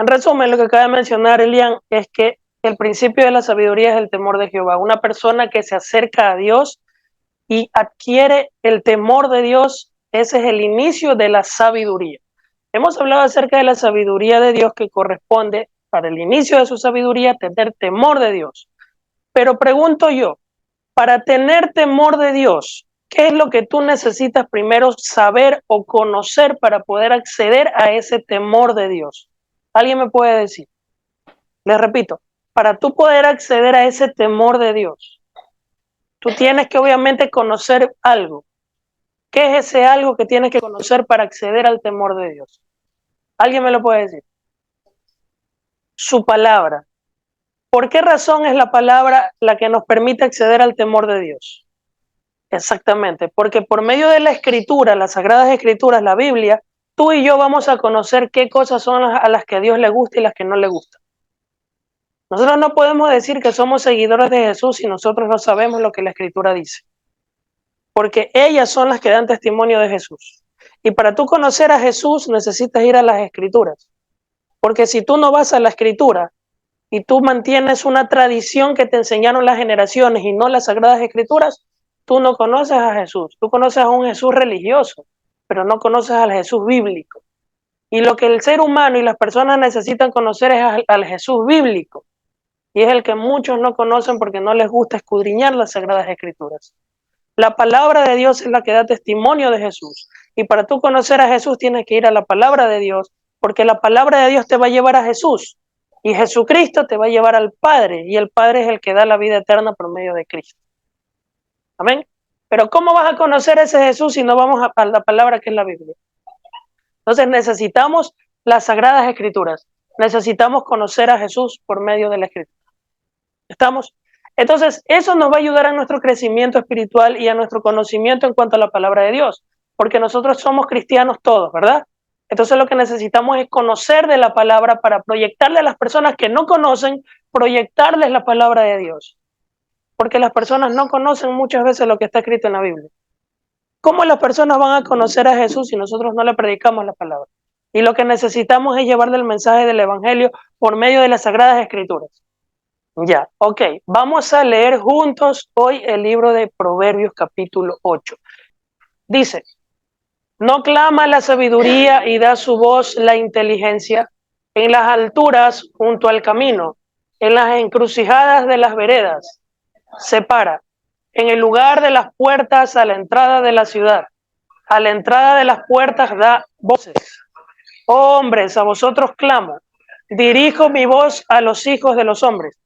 En resumen, lo que acaba de mencionar Elian es que el principio de la sabiduría es el temor de Jehová. Una persona que se acerca a Dios y adquiere el temor de Dios, ese es el inicio de la sabiduría. Hemos hablado acerca de la sabiduría de Dios que corresponde para el inicio de su sabiduría tener temor de Dios. Pero pregunto yo, para tener temor de Dios, ¿qué es lo que tú necesitas primero saber o conocer para poder acceder a ese temor de Dios? ¿Alguien me puede decir? Les repito, para tú poder acceder a ese temor de Dios, tú tienes que obviamente conocer algo. ¿Qué es ese algo que tienes que conocer para acceder al temor de Dios? ¿Alguien me lo puede decir? Su palabra. ¿Por qué razón es la palabra la que nos permite acceder al temor de Dios? Exactamente, porque por medio de la escritura, las sagradas escrituras, la Biblia, tú y yo vamos a conocer qué cosas son a las que a Dios le gusta y las que no le gustan. Nosotros no podemos decir que somos seguidores de Jesús si nosotros no sabemos lo que la escritura dice, porque ellas son las que dan testimonio de Jesús. Y para tú conocer a Jesús necesitas ir a las escrituras, porque si tú no vas a la escritura y tú mantienes una tradición que te enseñaron las generaciones y no las sagradas escrituras, tú no conoces a Jesús. Tú conoces a un Jesús religioso, pero no conoces al Jesús bíblico. Y lo que el ser humano y las personas necesitan conocer es al Jesús bíblico. Y es el que muchos no conocen porque no les gusta escudriñar las sagradas escrituras. La palabra de Dios es la que da testimonio de Jesús. Y para tú conocer a Jesús tienes que ir a la palabra de Dios, porque la palabra de Dios te va a llevar a Jesús. Y Jesucristo te va a llevar al Padre. Y el Padre es el que da la vida eterna por medio de Cristo. Amén. Pero ¿cómo vas a conocer a ese Jesús si no vamos a la palabra que es la Biblia? Entonces necesitamos las sagradas escrituras. Necesitamos conocer a Jesús por medio de la escritura. ¿Estamos? Entonces, eso nos va a ayudar a nuestro crecimiento espiritual y a nuestro conocimiento en cuanto a la palabra de Dios, porque nosotros somos cristianos todos, ¿verdad? Entonces lo que necesitamos es conocer de la palabra para proyectarle a las personas que no conocen, proyectarles la palabra de Dios, porque las personas no conocen muchas veces lo que está escrito en la Biblia. ¿Cómo las personas van a conocer a Jesús si nosotros no le predicamos la palabra? Y lo que necesitamos es llevarle el mensaje del Evangelio por medio de las Sagradas Escrituras. Ya, ok. Vamos a leer juntos hoy el libro de Proverbios capítulo 8. Dice, no clama la sabiduría y da su voz la inteligencia en las alturas junto al camino, en las encrucijadas de las veredas, se para, en el lugar de las puertas a la entrada de la ciudad, a la entrada de las puertas da voces. Oh hombres, a vosotros clamo, dirijo mi voz a los hijos de los hombres.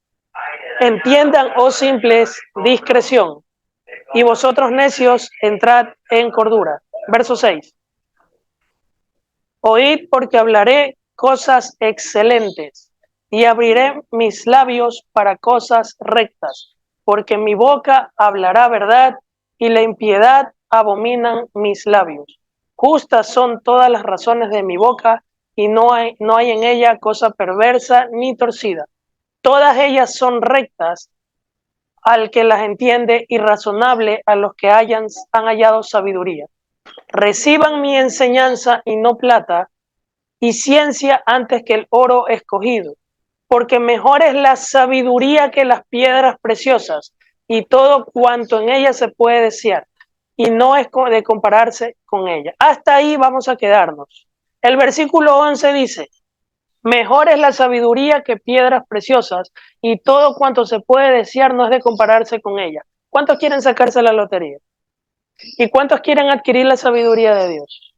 Entiendan, oh simples, discreción, y vosotros necios, entrad en cordura. Verso 6. Oíd porque hablaré cosas excelentes, y abriré mis labios para cosas rectas, porque mi boca hablará verdad, y la impiedad abominan mis labios. Justas son todas las razones de mi boca, y no hay en ella cosa perversa ni torcida. Todas ellas son rectas al que las entiende y razonable a los que han hallado sabiduría. Reciban mi enseñanza y no plata, y ciencia antes que el oro escogido, porque mejor es la sabiduría que las piedras preciosas, y todo cuanto en ella se puede desear, y no es de compararse con ella. Hasta ahí vamos a quedarnos. El versículo 11 dice, mejor es la sabiduría que piedras preciosas, y todo cuanto se puede desear no es de compararse con ella. ¿Cuántos quieren sacarse la lotería? ¿Y cuántos quieren adquirir la sabiduría de Dios?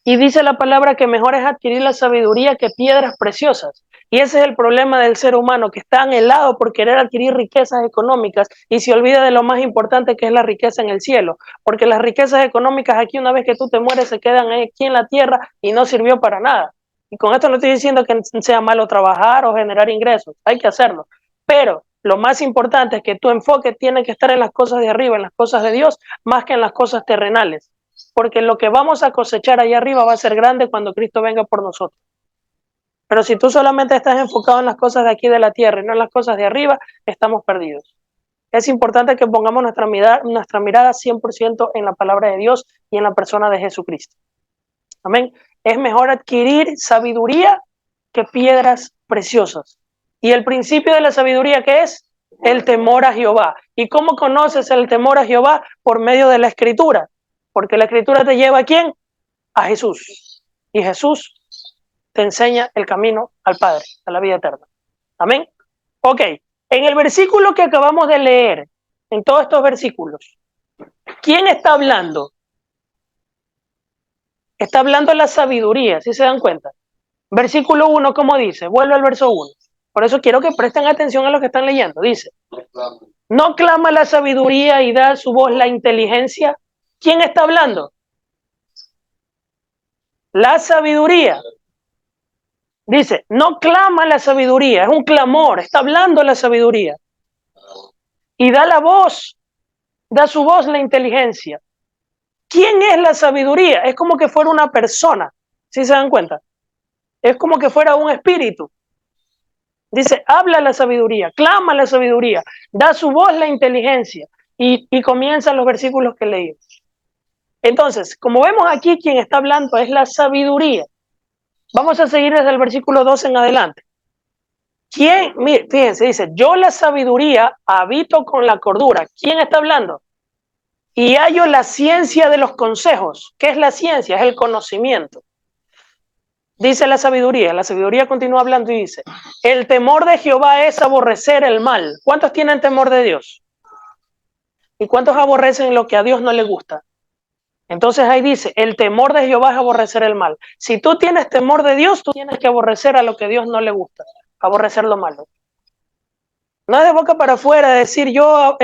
Y dice la palabra que mejor es adquirir la sabiduría que piedras preciosas. Y ese es el problema del ser humano, que está anhelado por querer adquirir riquezas económicas y se olvida de lo más importante que es la riqueza en el cielo. Porque las riquezas económicas aquí, una vez que tú te mueres, se quedan aquí en la tierra y no sirvió para nada. Y con esto no estoy diciendo que sea malo trabajar o generar ingresos, hay que hacerlo. Pero lo más importante es que tu enfoque tiene que estar en las cosas de arriba, en las cosas de Dios, más que en las cosas terrenales. Porque lo que vamos a cosechar allá arriba va a ser grande cuando Cristo venga por nosotros. Pero si tú solamente estás enfocado en las cosas de aquí de la tierra y no en las cosas de arriba, estamos perdidos. Es importante que pongamos nuestra mirada 100% en la palabra de Dios y en la persona de Jesucristo. Amén. Es mejor adquirir sabiduría que piedras preciosas. Y el principio de la sabiduría, ¿qué es? El temor a Jehová. ¿Y cómo conoces el temor a Jehová? Por medio de la Escritura. Porque la Escritura te lleva ¿a quién? A Jesús. Y Jesús te enseña el camino al Padre, a la vida eterna. Amén. Ok, en el versículo que acabamos de leer, en todos estos versículos, ¿quién está hablando? Está hablando la sabiduría, ¿sí se dan cuenta? Versículo 1, ¿cómo dice? Vuelvo al verso 1. Por eso quiero que presten atención a lo que están leyendo. Dice, ¿no clama la sabiduría y da su voz la inteligencia? ¿Quién está hablando? La sabiduría. Dice, no clama la sabiduría, es un clamor, está hablando la sabiduría. Y da la voz, da su voz la inteligencia. ¿Quién es la sabiduría? Es como que fuera una persona, ¿sí se dan cuenta? Es como que fuera un espíritu. Dice, habla la sabiduría, clama la sabiduría, da su voz la inteligencia. Y comienzan los versículos que leímos. Entonces, como vemos aquí, quien está hablando es la sabiduría. Vamos a seguir desde el versículo 2 en adelante. ¿Quién? Mire, fíjense, dice, yo la sabiduría habito con la cordura. ¿Quién está hablando? Y hallo la ciencia de los consejos. ¿Qué es la ciencia? Es el conocimiento. Dice la sabiduría continúa hablando y dice, el temor de Jehová es aborrecer el mal. ¿Cuántos tienen temor de Dios? ¿Y cuántos aborrecen lo que a Dios no le gusta? Entonces ahí dice, el temor de Jehová es aborrecer el mal. Si tú tienes temor de Dios, tú tienes que aborrecer a lo que a Dios no le gusta, aborrecer lo malo. No es de boca para afuera decir yo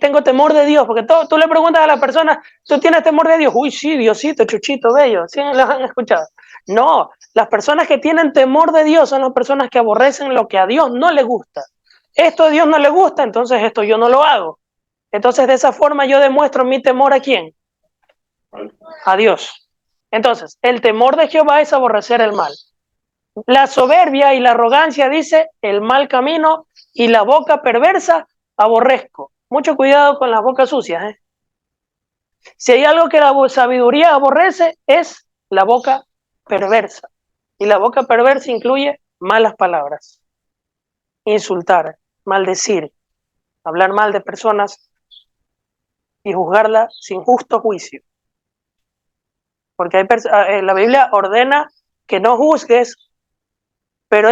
tengo temor de Dios, porque tú le preguntas a la persona, ¿tú tienes temor de Dios? Uy, sí, Diosito, chuchito, bello, ¿sí los han escuchado? No, las personas que tienen temor de Dios son las personas que aborrecen lo que a Dios no le gusta. Esto a Dios no le gusta, entonces esto yo no lo hago. Entonces de esa forma yo demuestro mi temor ¿a quién? A Dios. Entonces, el temor de Jehová es aborrecer el mal. La soberbia y la arrogancia, dice, el mal camino y la boca perversa aborrezco. Mucho cuidado con las bocas sucias. Si hay algo que la sabiduría aborrece, es la boca perversa. Y la boca perversa incluye malas palabras, insultar, maldecir, hablar mal de personas y juzgarla sin justo juicio. Porque la Biblia ordena que no juzgues, pero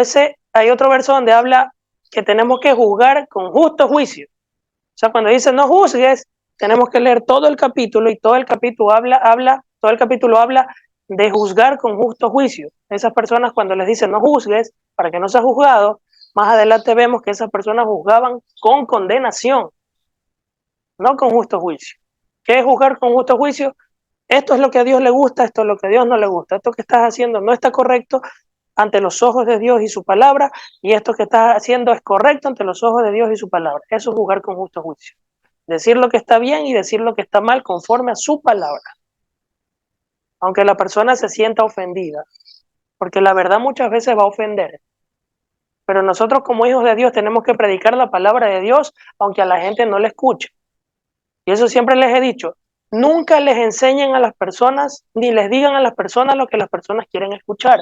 hay otro verso donde habla que tenemos que juzgar con justo juicio. O sea, cuando dice no juzgues, tenemos que leer todo el capítulo y todo el capítulo habla de juzgar con justo juicio. Esas personas cuando les dicen no juzgues, para que no seas juzgado, más adelante vemos que esas personas juzgaban con condenación, no con justo juicio. ¿Qué es juzgar con justo juicio? Esto es lo que a Dios le gusta, esto es lo que a Dios no le gusta, esto que estás haciendo no está correcto ante los ojos de Dios y su palabra, y esto que estás haciendo es correcto ante los ojos de Dios y su palabra. Eso es juzgar con justo juicio. Decir lo que está bien y decir lo que está mal conforme a su palabra. Aunque la persona se sienta ofendida, porque la verdad muchas veces va a ofender. Pero nosotros como hijos de Dios tenemos que predicar la palabra de Dios, aunque a la gente no le escuche. Y eso siempre les he dicho, nunca les enseñen a las personas, ni les digan a las personas lo que las personas quieren escuchar.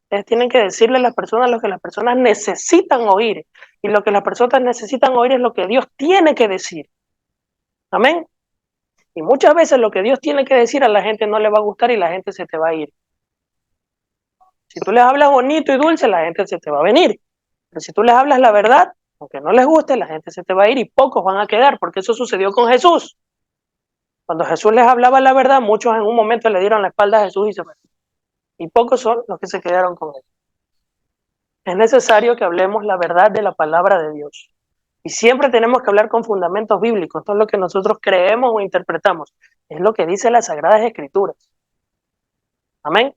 Ustedes tienen que decirle a las personas lo que las personas necesitan oír. Y lo que las personas necesitan oír es lo que Dios tiene que decir. Amén. Y muchas veces lo que Dios tiene que decir a la gente no le va a gustar y la gente se te va a ir. Si tú les hablas bonito y dulce, la gente se te va a venir. Pero si tú les hablas la verdad, aunque no les guste, la gente se te va a ir y pocos van a quedar, porque eso sucedió con Jesús. Cuando Jesús les hablaba la verdad, muchos en un momento le dieron la espalda a Jesús y se fueron. Y pocos son los que se quedaron con él. Es necesario que hablemos la verdad de la palabra de Dios. Y siempre tenemos que hablar con fundamentos bíblicos. Esto es lo que nosotros creemos o interpretamos. Es lo que dice las Sagradas Escrituras. Amén.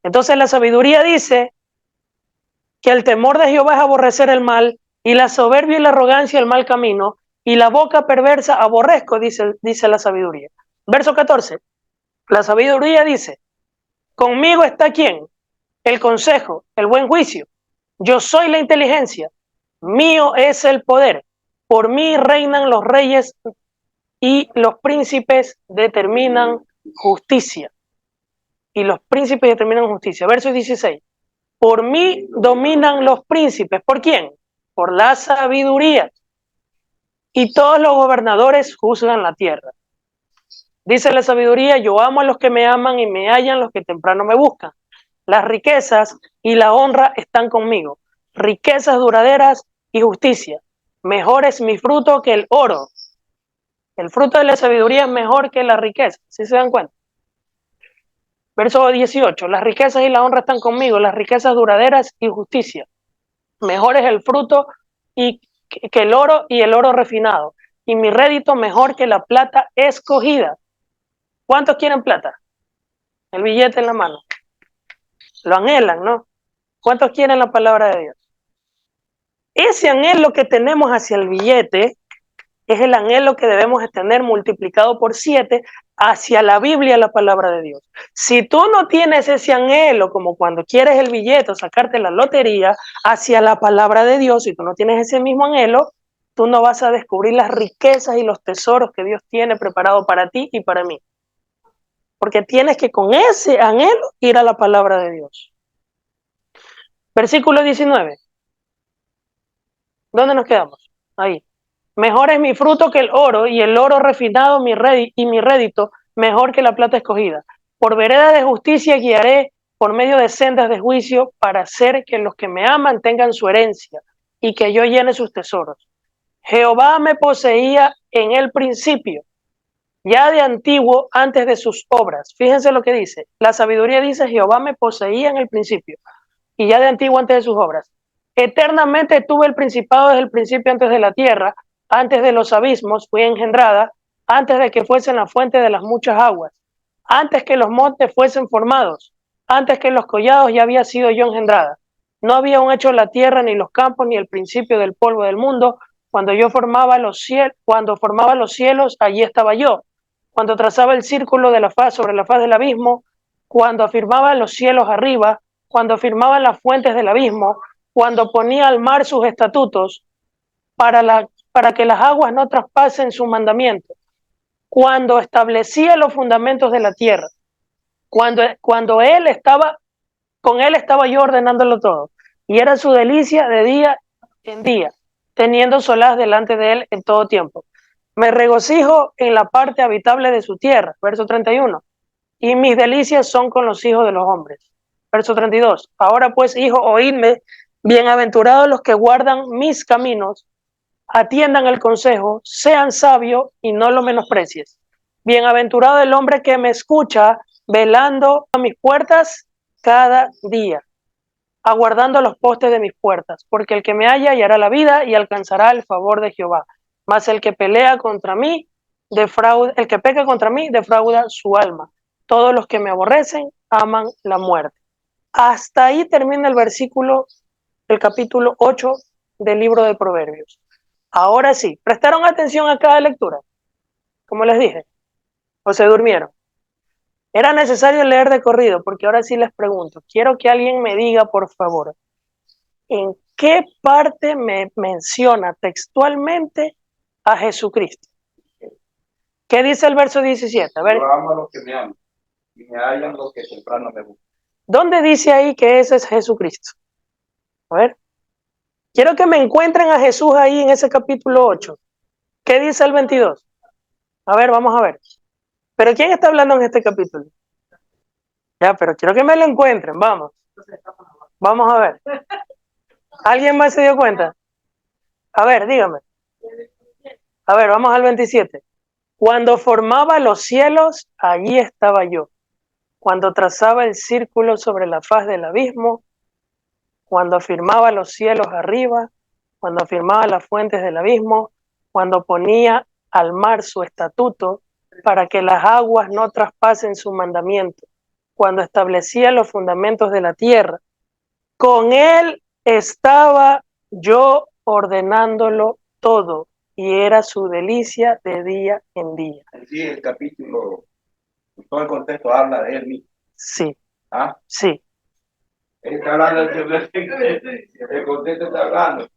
Entonces la sabiduría dice que el temor de Jehová es aborrecer el mal, y la soberbia y la arrogancia el mal camino, y la boca perversa aborrezco, dice la sabiduría. Verso 14. La sabiduría dice, conmigo está ¿quién? El consejo, el buen juicio. Yo soy la inteligencia, mío es el poder. Por mí reinan los reyes y los príncipes determinan justicia. y los príncipes determinan justicia. Verso 16. Por mí dominan los príncipes. ¿Por quién? Por la sabiduría. Y todos los gobernadores juzgan la tierra. Dice la sabiduría, yo amo a los que me aman y me hallan los que temprano me buscan. Las riquezas y la honra están conmigo. Riquezas duraderas y justicia. Mejor es mi fruto que el oro. El fruto de la sabiduría es mejor que la riqueza. ¿Sí se dan cuenta? Verso 18. Las riquezas y la honra están conmigo. Las riquezas duraderas y justicia. Mejor es el fruto y que el oro y el oro refinado. Y mi rédito mejor que la plata escogida. ¿Cuántos quieren plata? El billete en la mano. Lo anhelan, ¿no? ¿Cuántos quieren la palabra de Dios? Ese anhelo que tenemos hacia el billete es el anhelo que debemos tener multiplicado por 7 hacia la Biblia, la palabra de Dios. Si tú no tienes ese anhelo, como cuando quieres el billete o sacarte la lotería, hacia la palabra de Dios, si tú no tienes ese mismo anhelo, tú no vas a descubrir las riquezas y los tesoros que Dios tiene preparado para ti y para mí. Porque tienes que con ese anhelo ir a la palabra de Dios. Versículo 19. ¿Dónde nos quedamos? Ahí. Mejor es mi fruto que el oro, y el oro refinado mi rédito mejor que la plata escogida. Por vereda de justicia guiaré por medio de sendas de juicio para hacer que los que me aman tengan su herencia y que yo llene sus tesoros. Jehová me poseía en el principio, ya de antiguo, antes de sus obras. Fíjense lo que dice. La sabiduría dice, Jehová me poseía en el principio, y ya de antiguo, antes de sus obras. Eternamente tuve el principado desde el principio, antes de la tierra, antes de los abismos fui engendrada, antes de que fuesen la fuente de las muchas aguas, antes que los montes fuesen formados, antes que los collados ya había sido yo engendrada. No había aún hecho la tierra, ni los campos, ni el principio del polvo del mundo. Cuando formaba los cielos, allí estaba yo. Cuando trazaba el círculo de la faz sobre la faz del abismo, cuando afirmaba los cielos arriba, cuando afirmaba las fuentes del abismo, cuando ponía al mar sus estatutos, para que las aguas no traspasen su mandamiento, cuando establecía los fundamentos de la tierra, cuando él estaba, con él estaba yo ordenándolo todo, y era su delicia de día en día, teniendo solaz delante de él en todo tiempo. Me regocijo en la parte habitable de su tierra, verso 31, y mis delicias son con los hijos de los hombres. Verso 32, ahora pues, hijo, oídme, bienaventurados los que guardan mis caminos, atiendan el consejo, sean sabios y no lo menosprecies. Bienaventurado el hombre que me escucha, velando a mis puertas cada día, aguardando los postes de mis puertas, porque el que me halla hallará la vida y alcanzará el favor de Jehová. Mas el que pelea contra mí, el que peca contra mí, defrauda su alma. Todos los que me aborrecen aman la muerte. Hasta ahí termina el capítulo 8 del libro de Proverbios. Ahora sí, ¿prestaron atención a cada lectura? Como les dije, o se durmieron. Era necesario leer de corrido, porque ahora sí les pregunto, quiero que alguien me diga, por favor, ¿en qué parte me menciona textualmente a Jesucristo? ¿Qué dice el verso 17? A ver. Yo amo a los que me aman y me hallan los que temprano me buscan. ¿Dónde dice ahí que ese es Jesucristo? A ver. Quiero que me encuentren a Jesús ahí en ese capítulo 8. ¿Qué dice el 22? A ver, vamos a ver. ¿Pero quién está hablando en este capítulo? Ya, pero quiero que me lo encuentren, vamos. Vamos a ver. ¿Alguien más se dio cuenta? A ver, dígame. A ver, vamos al 27. Cuando formaba los cielos, allí estaba yo. Cuando trazaba el círculo sobre la faz del abismo, cuando afirmaba los cielos arriba, cuando afirmaba las fuentes del abismo, cuando ponía al mar su estatuto para que las aguas no traspasen su mandamiento, cuando establecía los fundamentos de la tierra. Con él estaba yo ordenándolo todo, y era su delicia de día en día. Sí, el capítulo, todo el contexto habla de él mismo. Sí. ¿Ah? Sí. Él está hablando, el contexto está hablando.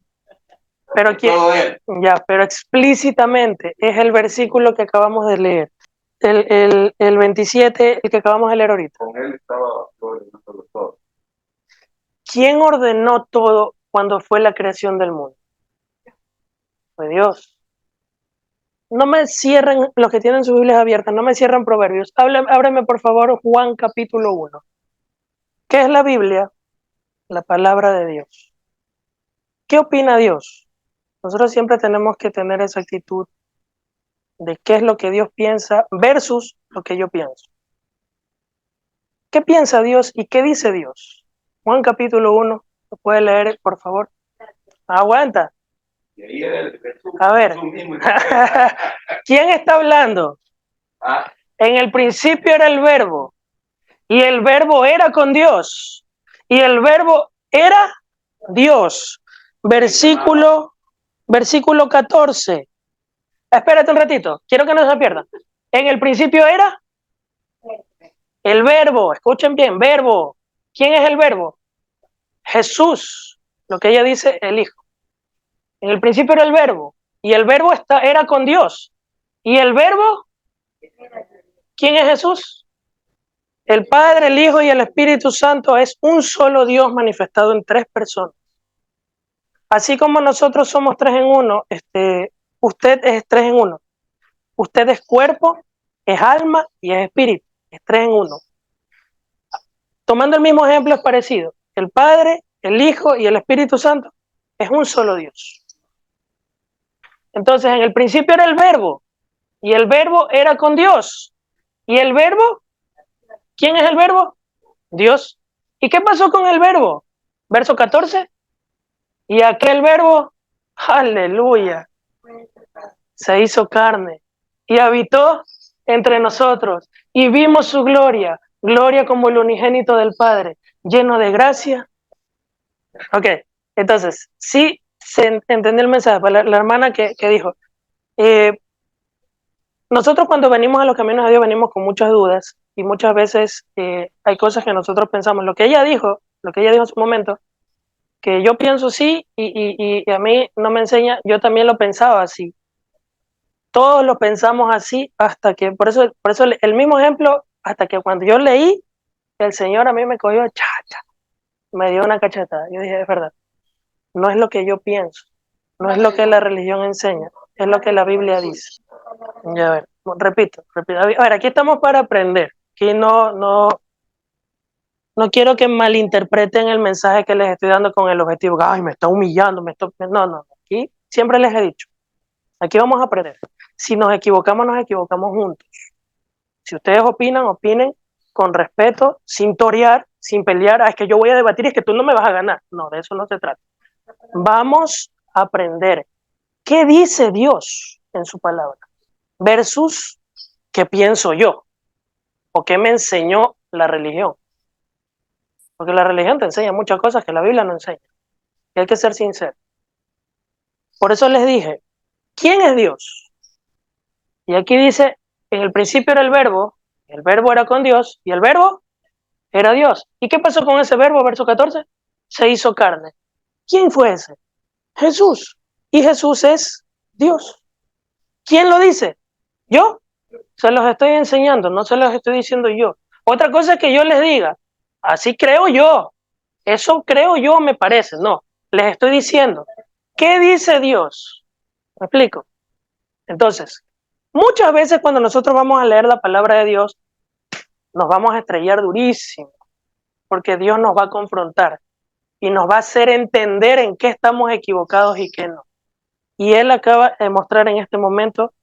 Pero, pero explícitamente es el versículo que acabamos de leer. el 27, el que acabamos de leer ahorita. Con él estaba ordenando todo. ¿Quién ordenó todo cuando fue la creación del mundo? Fue Dios. No me cierren, los que tienen sus Biblias abiertas, no me cierren Proverbios. Ábreme por favor Juan capítulo 1. ¿Qué es la Biblia? La palabra de Dios. ¿Qué opina Dios? Nosotros siempre tenemos que tener esa actitud de qué es lo que Dios piensa versus lo que yo pienso. ¿Qué piensa Dios y qué dice Dios? Juan capítulo 1, ¿lo puede leer, por favor? Aguanta. Y ahí era Jesús, A ver. Jesús mismo. ¿Quién está hablando? Ah, En el principio era el verbo, y el verbo era con Dios, y el verbo era Dios. Versículo 14. Espérate un ratito, quiero que no se pierda. En el principio era el verbo, escuchen bien, verbo. ¿Quién es el verbo? Jesús, lo que ella dice, el Hijo. En el principio era el verbo, y el verbo era con Dios. ¿Y el verbo? ¿Quién es Jesús? El Padre, el Hijo y el Espíritu Santo es un solo Dios manifestado en tres personas. Así como nosotros somos tres en uno, usted es tres en uno. Usted es cuerpo, es alma y es espíritu. Es tres en uno. Tomando el mismo ejemplo es parecido. El Padre, el Hijo y el Espíritu Santo es un solo Dios. Entonces, en el principio era el verbo, y el verbo era con Dios. ¿Y el verbo? ¿Quién es el verbo? Dios. ¿Y qué pasó con el verbo? Verso 14. Y aquel verbo, aleluya, se hizo carne y habitó entre nosotros y vimos su gloria, gloria como el unigénito del Padre, lleno de gracia. Ok, entonces, sí se entendió el mensaje. La hermana que dijo, nosotros cuando venimos a los caminos de Dios venimos con muchas dudas y muchas veces hay cosas que nosotros pensamos. Lo que ella dijo en su momento, que yo pienso sí y a mí no me enseña, yo también lo pensaba así. Todos lo pensamos así hasta que, por eso el mismo ejemplo, hasta que cuando yo leí, el Señor a mí me cogió, me dio una cachetada. Yo dije, es verdad, no es lo que yo pienso, no es lo que la religión enseña, es lo que la Biblia dice. Ya, a ver, repito. A ver, aquí estamos para aprender. Aquí no quiero que malinterpreten el mensaje que les estoy dando con el objetivo, ay, me está humillando, no. Aquí siempre les he dicho, aquí vamos a aprender. Si nos equivocamos juntos. Si ustedes opinan, opinen con respeto, sin torear, sin pelear, es que yo voy a debatir, es que tú no me vas a ganar. No, de eso no se trata. Vamos a aprender qué dice Dios en su palabra versus qué pienso yo o qué me enseñó la religión. Porque la religión te enseña muchas cosas que la Biblia no enseña. Y hay que ser sincero. Por eso les dije, ¿quién es Dios? Y aquí dice, en el principio era el verbo era con Dios, y el verbo era Dios. ¿Y qué pasó con ese verbo, verso 14? Se hizo carne. ¿Quién fue ese? Jesús. Y Jesús es Dios. ¿Quién lo dice? ¿Yo? Se los estoy enseñando, no se los estoy diciendo yo. Otra cosa es que yo les diga, así creo yo, eso creo yo, me parece. No, les estoy diciendo, ¿qué dice Dios? ¿Me explico? Entonces, muchas veces cuando nosotros vamos a leer la palabra de Dios, nos vamos a estrellar durísimo, porque Dios nos va a confrontar y nos va a hacer entender en qué estamos equivocados y qué no. Y Él acaba de mostrar en este momento,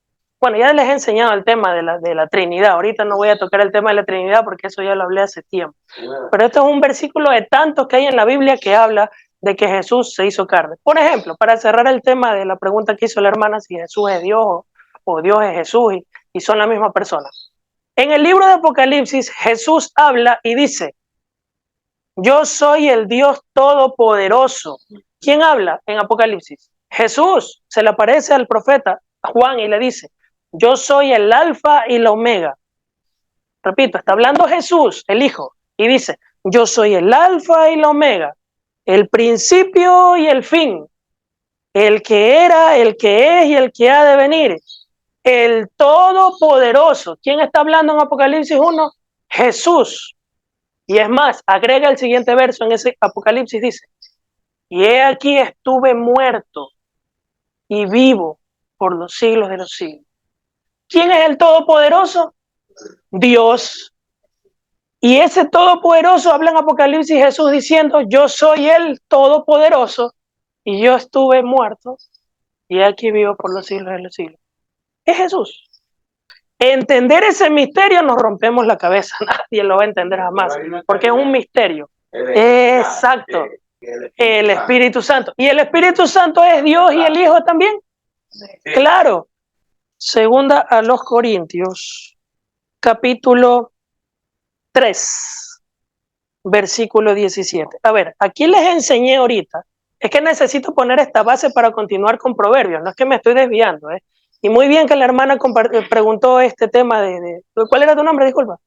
bueno, ya les he enseñado el tema de la Trinidad, ahorita no voy a tocar el tema de la Trinidad porque eso ya lo hablé hace tiempo, pero esto es un versículo de tantos que hay en la Biblia que habla de que Jesús se hizo carne. Por ejemplo, para cerrar el tema de la pregunta que hizo la hermana, si Jesús es Dios o Dios es Jesús y son la misma persona. En el libro de Apocalipsis, Jesús habla y dice, yo soy el Dios Todopoderoso. ¿Quién habla en Apocalipsis? Jesús. Se le aparece al profeta Juan y le dice, yo soy el alfa y la omega. Repito, está hablando Jesús, el Hijo, y dice, yo soy el alfa y la omega, el principio y el fin, el que era, el que es y el que ha de venir, el Todopoderoso. ¿Quién está hablando en Apocalipsis 1? Jesús. Y es más, agrega el siguiente verso en ese Apocalipsis, dice, y he aquí estuve muerto y vivo por los siglos de los siglos. ¿Quién es el Todopoderoso? Dios. Y ese Todopoderoso habla en Apocalipsis Jesús diciendo, yo soy el Todopoderoso y yo estuve muerto y aquí vivo por los siglos de los siglos. Es Jesús. Entender ese misterio nos rompemos la cabeza, nadie lo va a entender jamás, porque es un misterio. Exacto. El Espíritu Santo. ¿Y el Espíritu Santo es Dios y el Hijo también? Claro. Segunda a los Corintios, capítulo 3, versículo 17. A ver, aquí les enseñé ahorita, es que necesito poner esta base para continuar con Proverbios, no es que me estoy desviando, ¿eh? Y muy bien que la hermana preguntó este tema ¿cuál era tu nombre? Disculpa.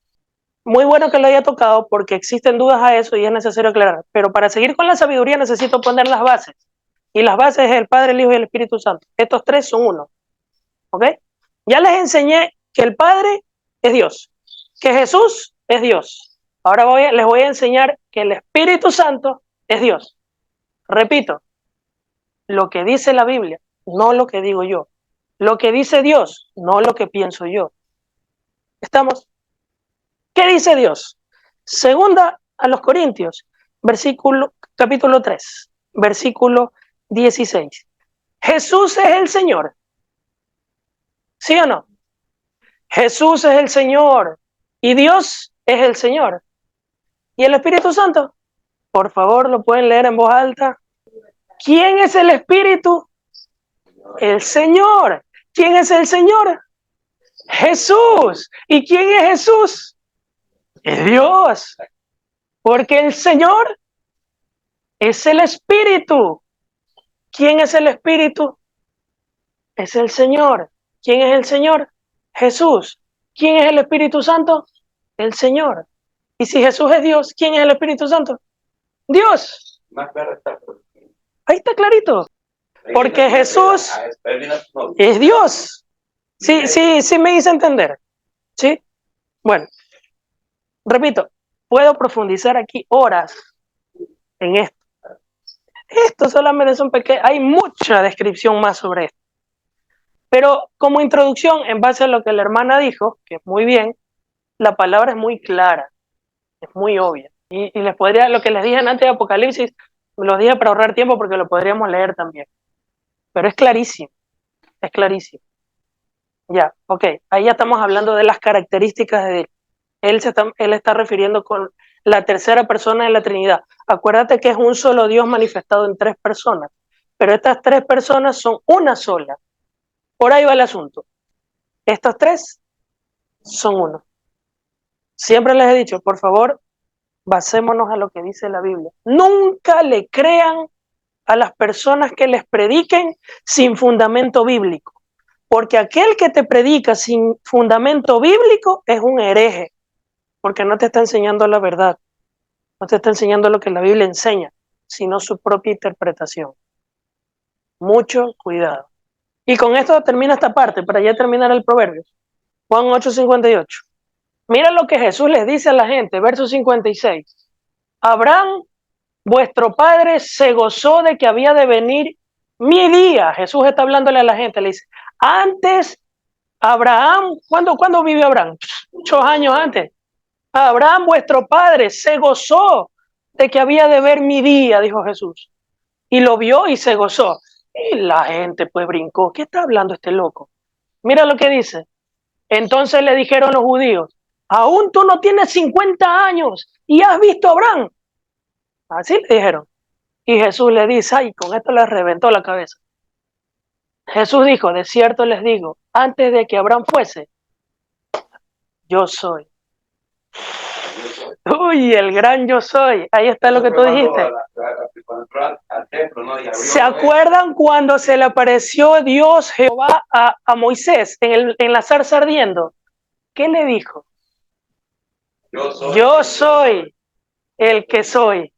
Muy bueno que lo haya tocado porque existen dudas a eso y es necesario aclarar. Pero para seguir con la sabiduría necesito poner las bases. Y las bases es el Padre, el Hijo y el Espíritu Santo. Estos tres son uno. ¿Ok? Ya les enseñé que el Padre es Dios, que Jesús es Dios. Ahora les voy a enseñar que el Espíritu Santo es Dios. Repito, lo que dice la Biblia, no lo que digo yo. Lo que dice Dios, no lo que pienso yo. ¿Estamos? ¿Qué dice Dios? Segunda a los Corintios, capítulo 3, versículo 16. Jesús es el Señor. ¿Sí o no? Jesús es el Señor y Dios es el Señor. ¿Y el Espíritu Santo? Por favor, lo pueden leer en voz alta. ¿Quién es el Espíritu? El Señor. ¿Quién es el Señor? Jesús. ¿Y quién es Jesús? Es Dios. Porque el Señor es el Espíritu. ¿Quién es el Espíritu? Es el Señor. ¿Quién es el Señor? Jesús. ¿Quién es el Espíritu Santo? El Señor. Y si Jesús es Dios, ¿quién es el Espíritu Santo? Dios. Ahí está clarito. Porque Jesús es Dios. Sí, me hice entender. ¿Sí? Bueno, repito, puedo profundizar aquí horas en esto. Esto solamente es un pequeño, hay mucha descripción más sobre esto. Pero como introducción, en base a lo que la hermana dijo, que es muy bien, la palabra es muy clara, es muy obvia. Y les podría, lo que les dije antes de Apocalipsis, lo dije para ahorrar tiempo porque lo podríamos leer también. Pero es clarísimo, es clarísimo. Ya, ok, ahí ya estamos hablando de las características de él. Él está refiriendo con la tercera persona de la Trinidad. Acuérdate que es un solo Dios manifestado en tres personas, pero estas tres personas son una sola. Por ahí va el asunto. Estos tres son uno. Siempre les he dicho, por favor, basémonos a lo que dice la Biblia. Nunca le crean a las personas que les prediquen sin fundamento bíblico, porque aquel que te predica sin fundamento bíblico es un hereje, porque no te está enseñando la verdad, no te está enseñando lo que la Biblia enseña, sino su propia interpretación. Mucho cuidado. Y con esto termina esta parte, para ya terminar el proverbio. Juan 8:58. Mira lo que Jesús les dice a la gente, verso 56. Abraham, vuestro padre, se gozó de que había de venir mi día. Jesús está hablándole a la gente, le dice, antes Abraham, ¿cuándo vivió Abraham? Muchos años antes. Abraham, vuestro padre, se gozó de que había de ver mi día, dijo Jesús. Y lo vio y se gozó. Y la gente pues brincó. ¿Qué está hablando este loco? Mira lo que dice. Entonces le dijeron los judíos, aún tú no tienes 50 años y has visto a Abraham. Así le dijeron. Y Jesús le dice, ay, con esto le reventó la cabeza. Jesús dijo, de cierto les digo, antes de que Abraham fuese, yo soy. Uy, el gran yo soy. Ahí está lo que tú dijiste. ¿Se acuerdan cuando se le apareció Dios, Jehová, a Moisés en la zarza ardiendo? ¿Qué le dijo? Yo soy el que soy.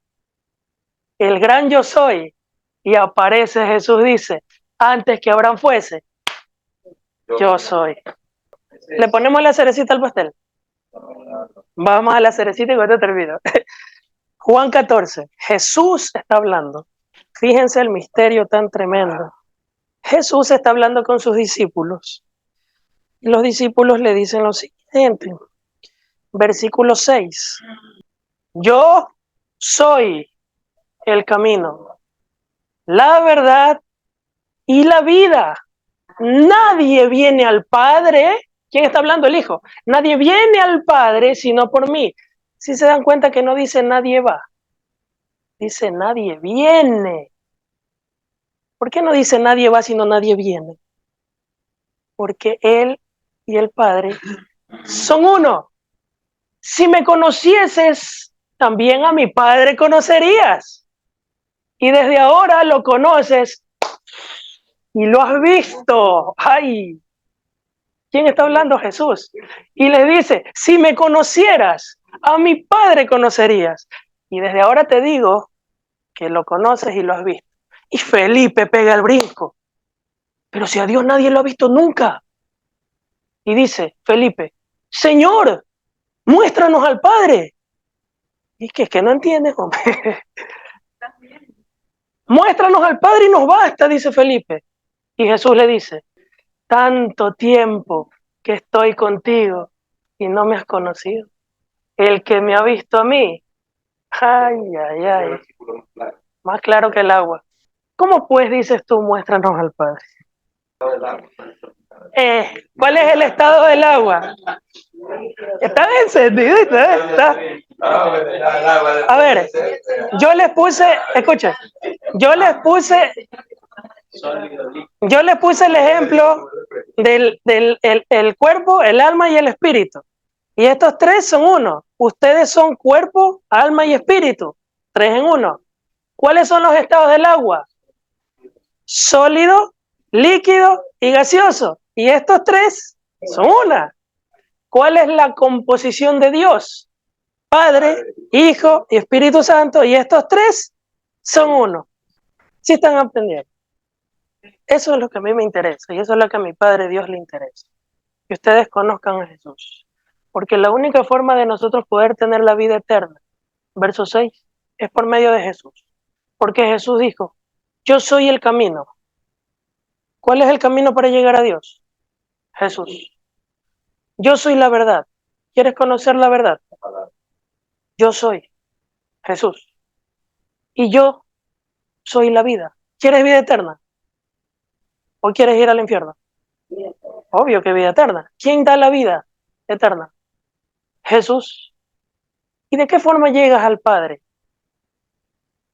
El gran yo soy. Y aparece Jesús, dice, antes que Abraham fuese, Yo soy. ¿Le ponemos la cerecita al pastel? Vamos a la cerecita y con esto termino. Juan 14. Jesús está hablando. Fíjense el misterio tan tremendo. Jesús está hablando con sus discípulos. Y los discípulos le dicen lo siguiente. Versículo 6. Yo soy el camino, la verdad y la vida. Nadie viene al Padre. ¿Quién está hablando? El Hijo. Nadie viene al Padre sino por mí. Si se dan cuenta que no dice nadie va, dice nadie viene. ¿Por qué no dice nadie va sino nadie viene? Porque Él y el Padre son uno. Si me conocieses, también a mi Padre conocerías. Y desde ahora lo conoces y lo has visto. ¡Ay! ¿Quién está hablando? Jesús. Y les dice, si me conocieras, a mi Padre conocerías. Y desde ahora te digo que lo conoces y lo has visto. Y Felipe pega el brinco. Pero si a Dios nadie lo ha visto nunca. Y dice, Felipe, Señor, muéstranos al Padre. Y es que no entiendes, hombre. Muéstranos al Padre y nos basta, dice Felipe. Y Jesús le dice, tanto tiempo que estoy contigo y no me has conocido. El que me ha visto a mí, ay, ay, ay, más claro que el agua. ¿Cómo pues dices tú, muéstranos al Padre? ¿Cuál es el estado del agua? Está encendido, está. A ver, yo les puse, escucha, yo les puse el ejemplo del el cuerpo, el alma y el espíritu. Y estos tres son uno. Ustedes son cuerpo, alma y espíritu. Tres en uno. ¿Cuáles son los estados del agua? Sólido, líquido y gaseoso. Y estos tres son una. ¿Cuál es la composición de Dios? Padre, Hijo y Espíritu Santo. Y estos tres son uno. ¿Sí están aprendiendo? Eso es lo que a mí me interesa. Y eso es lo que a mi Padre Dios le interesa. Que ustedes conozcan a Jesús. Porque la única forma de nosotros poder tener la vida eterna, verso 6, es por medio de Jesús. Porque Jesús dijo, yo soy el camino. ¿Cuál es el camino para llegar a Dios? Jesús. Yo soy la verdad. ¿Quieres conocer la verdad? Yo soy Jesús. Y yo soy la vida. ¿Quieres vida eterna? ¿O quieres ir al infierno? Obvio que vida eterna. ¿Quién da la vida eterna? Jesús. ¿Y de qué forma llegas al Padre?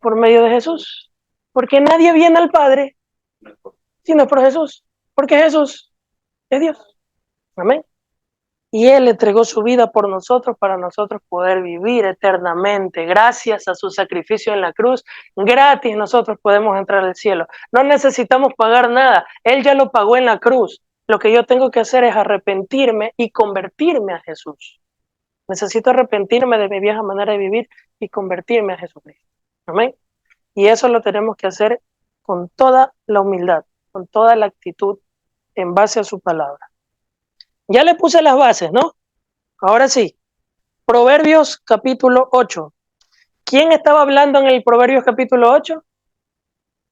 Por medio de Jesús. Porque nadie viene al Padre sino por Jesús. Porque Jesús es Dios. Amén. Y Él entregó su vida por nosotros para nosotros poder vivir eternamente. Gracias a su sacrificio en la cruz, gratis nosotros podemos entrar al cielo. No necesitamos pagar nada. Él ya lo pagó en la cruz. Lo que yo tengo que hacer es arrepentirme y convertirme a Jesús. Necesito arrepentirme de mi vieja manera de vivir y convertirme a Jesucristo. Amén. Y eso lo tenemos que hacer con toda la humildad, con toda la actitud en base a su palabra. Ya le puse las bases, ¿no? Ahora sí, Proverbios capítulo 8. ¿Quién estaba hablando en el Proverbios capítulo 8?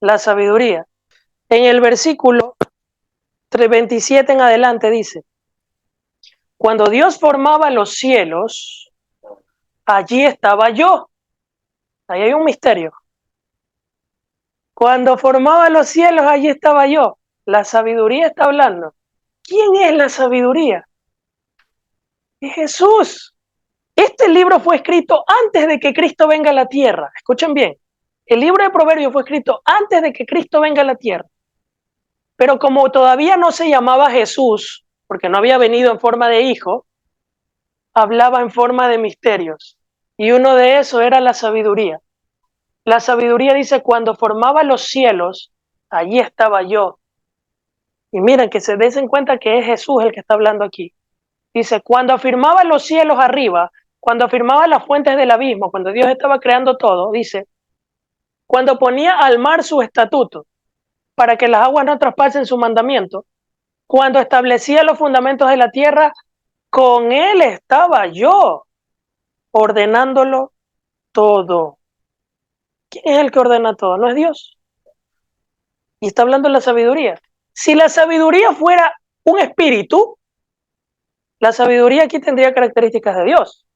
La sabiduría. En el versículo 27 en adelante dice, cuando Dios formaba los cielos, allí estaba yo. Ahí hay un misterio. Cuando formaba los cielos, allí estaba yo. La sabiduría está hablando. ¿Quién es la sabiduría? Es Jesús. Este libro fue escrito antes de que Cristo venga a la tierra. Escuchen bien. El libro de Proverbios fue escrito antes de que Cristo venga a la tierra. Pero como todavía no se llamaba Jesús, porque no había venido en forma de hijo, hablaba en forma de misterios. Y uno de esos era la sabiduría. La sabiduría dice, cuando formaba los cielos, allí estaba yo. Y miren, que se den cuenta que es Jesús el que está hablando aquí. Dice, cuando afirmaba los cielos arriba, cuando afirmaba las fuentes del abismo, cuando Dios estaba creando todo, dice, cuando ponía al mar su estatuto, para que las aguas no traspasen su mandamiento, Cuando establecía los fundamentos de la tierra, con Él estaba yo, ordenándolo todo. ¿Quién es el que ordena todo? ¿No es Dios? Y está hablando de la sabiduría. Si la sabiduría fuera un espíritu, la sabiduría aquí tendría características de Dios,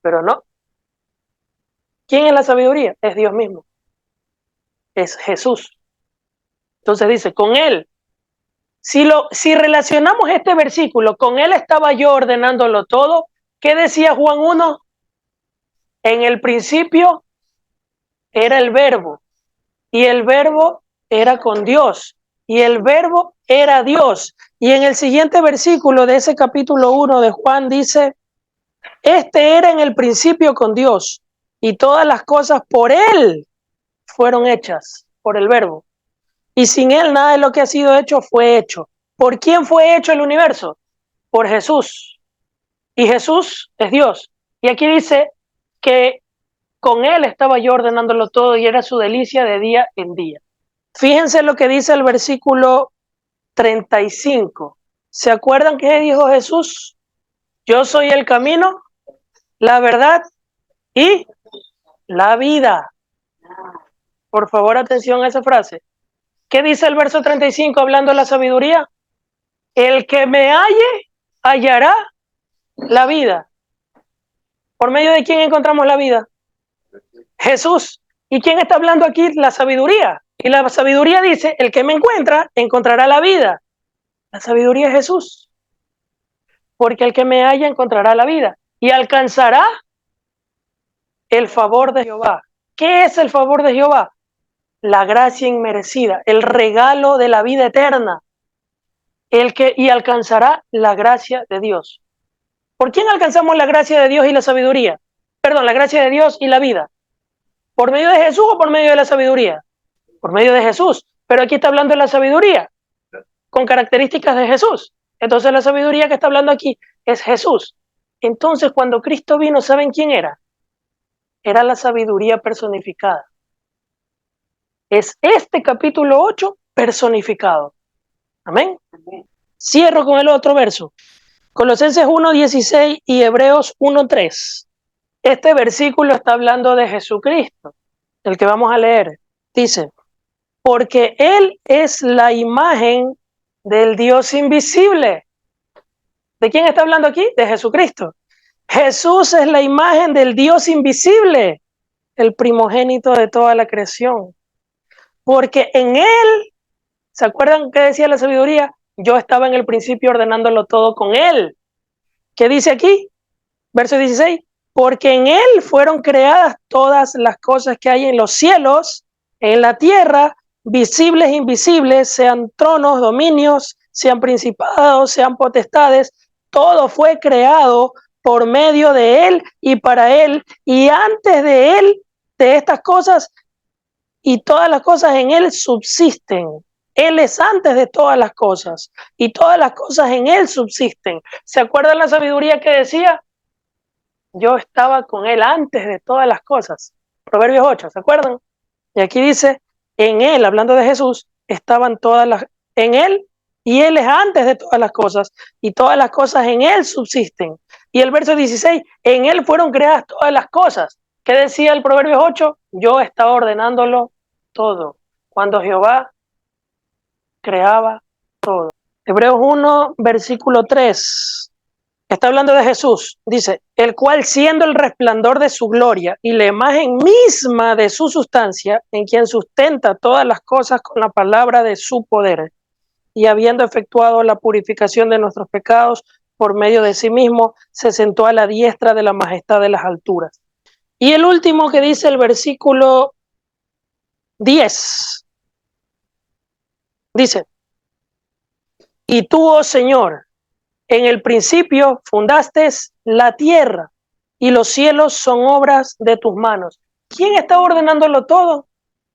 pero no. ¿Quién es la sabiduría? Es Dios mismo, es Jesús. Entonces dice, con Él, si relacionamos este versículo, con Él estaba yo ordenándolo todo, ¿qué decía Juan 1? En el principio era el verbo, y el verbo era con Dios, y el verbo era Dios. Y en el siguiente versículo de ese capítulo 1 de Juan dice, este era en el principio con Dios, y todas las cosas por Él fueron hechas, por el verbo. Y sin Él nada de lo que ha sido hecho fue hecho. ¿Por quién fue hecho el universo? Por Jesús. Y Jesús es Dios. Y aquí dice que con Él estaba yo ordenándolo todo y era su delicia de día en día. Fíjense lo que dice el versículo 35. ¿Se acuerdan qué dijo Jesús? Yo soy el camino, la verdad y la vida. Por favor, atención a esa frase. ¿Qué dice el verso 35 hablando de la sabiduría? El que me halle, hallará la vida. ¿Por medio de quién encontramos la vida? Jesús. ¿Y quién está hablando aquí? La sabiduría. Y la sabiduría dice, el que me encuentra, encontrará la vida. La sabiduría es Jesús. Porque el que me halla, encontrará la vida. Y alcanzará el favor de Jehová. ¿Qué es el favor de Jehová? La gracia inmerecida, el regalo de la vida eterna. Y alcanzará la gracia de Dios. ¿Por quién alcanzamos la gracia de Dios y la sabiduría? Perdón, la gracia de Dios y la vida. ¿Por medio de Jesús o por medio de la sabiduría? Por medio de Jesús. Pero aquí está hablando de la sabiduría, con características de Jesús. Entonces la sabiduría que está hablando aquí es Jesús. Entonces cuando Cristo vino, ¿saben quién era? Era la sabiduría personificada. Es este capítulo 8 personificado. Amén. Cierro con el otro verso. Colosenses 1:16 y Hebreos 1:3. Este versículo está hablando de Jesucristo, el que vamos a leer. Dice, porque Él es la imagen del Dios invisible. ¿De quién está hablando aquí? De Jesucristo. Jesús es la imagen del Dios invisible, el primogénito de toda la creación. Porque en Él, ¿se acuerdan qué decía la sabiduría? Yo estaba en el principio ordenándolo todo con Él. ¿Qué dice aquí? Verso 16. Porque en Él fueron creadas todas las cosas que hay en los cielos, en la tierra, visibles e invisibles, sean tronos, dominios, sean principados, sean potestades. Todo fue creado por medio de Él y para Él. Y antes de Él, de estas cosas, y todas las cosas en Él subsisten. Él es antes de todas las cosas y todas las cosas en Él subsisten. ¿Se acuerdan la sabiduría que decía? Yo estaba con Él antes de todas las cosas. Proverbios 8, ¿se acuerdan? Y aquí dice, en Él, hablando de Jesús, estaban todas las, en Él, y Él es antes de todas las cosas, y todas las cosas en Él subsisten. Y el verso 16, en Él fueron creadas todas las cosas. ¿Qué decía el Proverbios 8? Yo estaba ordenándolo todo. Cuando Jehová creaba todo. Hebreos 1, versículo 3. Está hablando de Jesús. Dice, el cual siendo el resplandor de su gloria y la imagen misma de su sustancia, en quien sustenta todas las cosas con la palabra de su poder, y habiendo efectuado la purificación de nuestros pecados por medio de sí mismo, se sentó a la diestra de la majestad de las alturas. Y el último que dice el versículo 10, dice, y tú, oh Señor, en el principio fundaste la tierra y los cielos son obras de tus manos. ¿Quién está ordenándolo todo?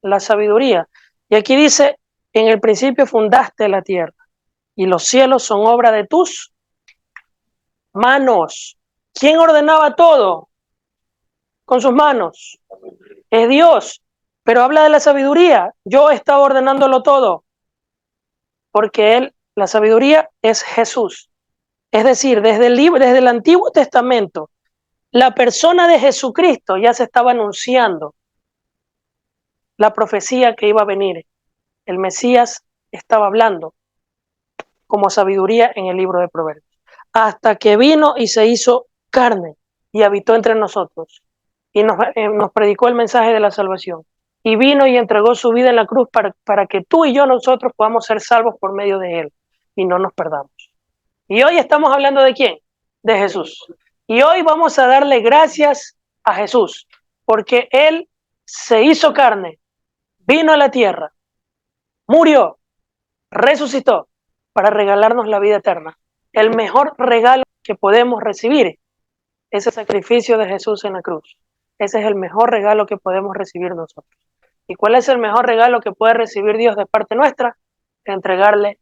La sabiduría. Y aquí dice, en el principio fundaste la tierra y los cielos son obra de tus manos. ¿Quién ordenaba todo? Con sus manos. Es Dios. Pero habla de la sabiduría. Yo estaba ordenándolo todo porque Él La sabiduría es Jesús. Es decir, desde el Antiguo Testamento, la persona de Jesucristo ya se estaba anunciando la profecía que iba a venir. El Mesías estaba hablando como sabiduría en el libro de Proverbios. Hasta que vino y se hizo carne y habitó entre nosotros y nos predicó el mensaje de la salvación. Y vino y entregó su vida en la cruz para que tú y yo nosotros podamos ser salvos por medio de él y no nos perdamos. Y hoy estamos hablando ¿de quién? De Jesús. Y hoy vamos a darle gracias a Jesús porque él se hizo carne, vino a la tierra, murió, resucitó para regalarnos la vida eterna. El mejor regalo que podemos recibir es el sacrificio de Jesús en la cruz. Ese es el mejor regalo que podemos recibir nosotros. ¿Y cuál es el mejor regalo que puede recibir Dios de parte nuestra? Entregarle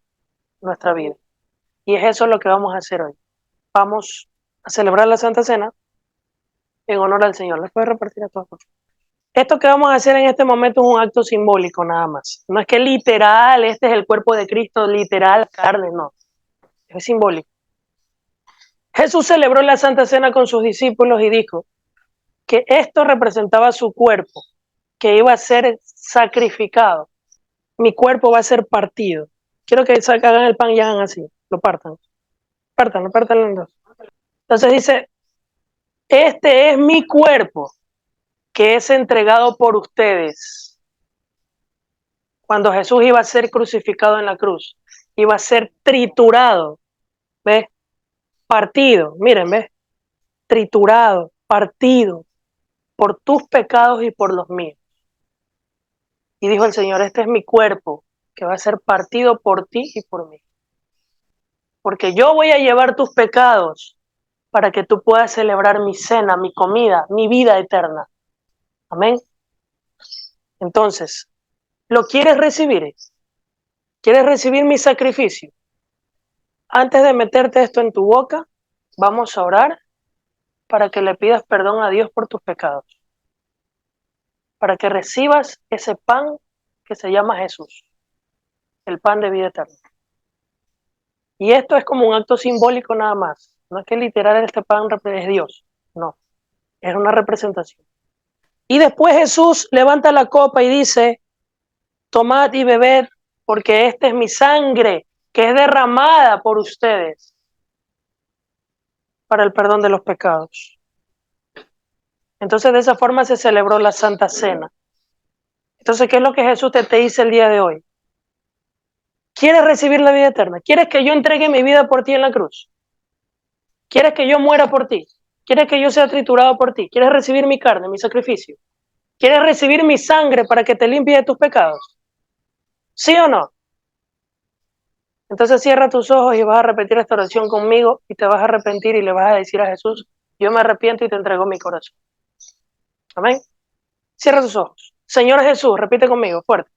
nuestra vida. Y es eso lo que vamos a hacer hoy. Vamos a celebrar la Santa Cena en honor al Señor. ¿Les puedo repartir a todos? Esto que vamos a hacer en este momento es un acto simbólico nada más. No es que literal, este es el cuerpo de Cristo, literal, carne, no. Es simbólico. Jesús celebró la Santa Cena con sus discípulos y dijo que esto representaba su cuerpo, que iba a ser sacrificado. Mi cuerpo va a ser partido. Quiero que hagan el pan y hagan así, lo partan. Pártanlo en dos. Entonces dice, este es mi cuerpo que es entregado por ustedes. Cuando Jesús iba a ser crucificado en la cruz, iba a ser triturado, ¿ves? Partido, miren, ¿ves? Triturado, partido por tus pecados y por los míos. Y dijo el Señor, este es mi cuerpo que va a ser partido por ti y por mí. Porque yo voy a llevar tus pecados para que tú puedas celebrar mi cena, mi comida, mi vida eterna. Amén. Entonces, ¿lo quieres recibir? ¿Quieres recibir mi sacrificio? Antes de meterte esto en tu boca, vamos a orar para que le pidas perdón a Dios por tus pecados. Para que recibas ese pan que se llama Jesús, el pan de vida eterna. Y esto es como un acto simbólico nada más. No es que literal este pan es Dios, no. Es una representación. Y después Jesús levanta la copa y dice, tomad y bebed, porque esta es mi sangre, que es derramada por ustedes para el perdón de los pecados. Entonces de esa forma se celebró la Santa Cena. Entonces, ¿qué es lo que Jesús te dice el día de hoy? ¿Quieres recibir la vida eterna? ¿Quieres que yo entregue mi vida por ti en la cruz? ¿Quieres que yo muera por ti? ¿Quieres que yo sea triturado por ti? ¿Quieres recibir mi carne, mi sacrificio? ¿Quieres recibir mi sangre para que te limpie de tus pecados? ¿Sí o no? Entonces cierra tus ojos y vas a repetir esta oración conmigo y te vas a arrepentir y le vas a decir a Jesús, yo me arrepiento y te entrego mi corazón. Amén. Cierra tus ojos. Señor Jesús, repite conmigo, fuerte.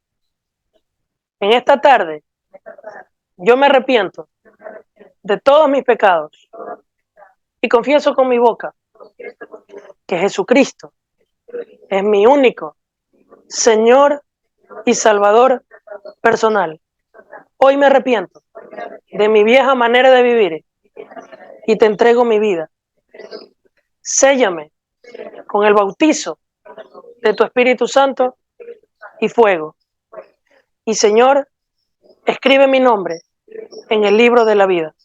En esta tarde, yo me arrepiento de todos mis pecados y confieso con mi boca que Jesucristo es mi único Señor y Salvador personal. Hoy me arrepiento de mi vieja manera de vivir y te entrego mi vida. Séllame con el bautizo de tu Espíritu Santo y fuego. Y Señor, escribe mi nombre en el libro de la vida.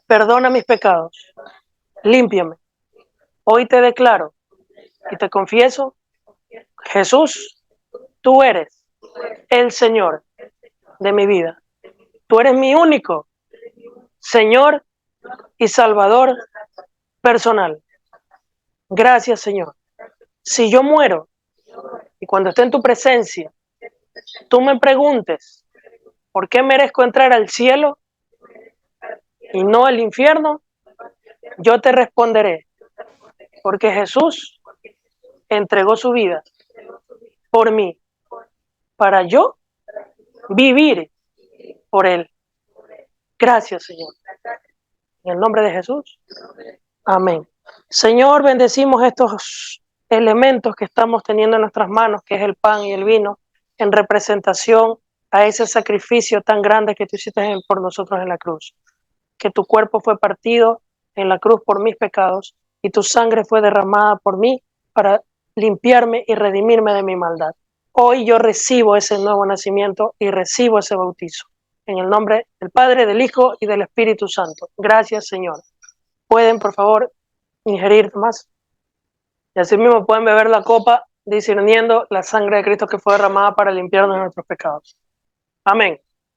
Perdona mis pecados. Límpiame. Hoy te declaro y te confieso, Jesús, tú eres el Señor de mi vida. Tú eres mi único Señor y Salvador personal. Gracias, Señor. Si yo muero y cuando esté en tu presencia, tú me preguntes, ¿por qué merezco entrar al cielo y no al infierno? Yo te responderé, porque Jesús entregó su vida por mí, para yo vivir por Él. Gracias, Señor. En el nombre de Jesús. Amén. Señor, bendecimos estos elementos que estamos teniendo en nuestras manos, que es el pan y el vino, en representación a ese sacrificio tan grande que tú hiciste por nosotros en la cruz, que tu cuerpo fue partido en la cruz por mis pecados y tu sangre fue derramada por mí para limpiarme y redimirme de mi maldad. Hoy yo recibo ese nuevo nacimiento y recibo ese bautizo. En el nombre del Padre, del Hijo y del Espíritu Santo. Gracias, Señor. Pueden, por favor, ingerir más. Y así mismo pueden beber la copa discerniendo la sangre de Cristo que fue derramada para limpiarnos de nuestros pecados. Amén.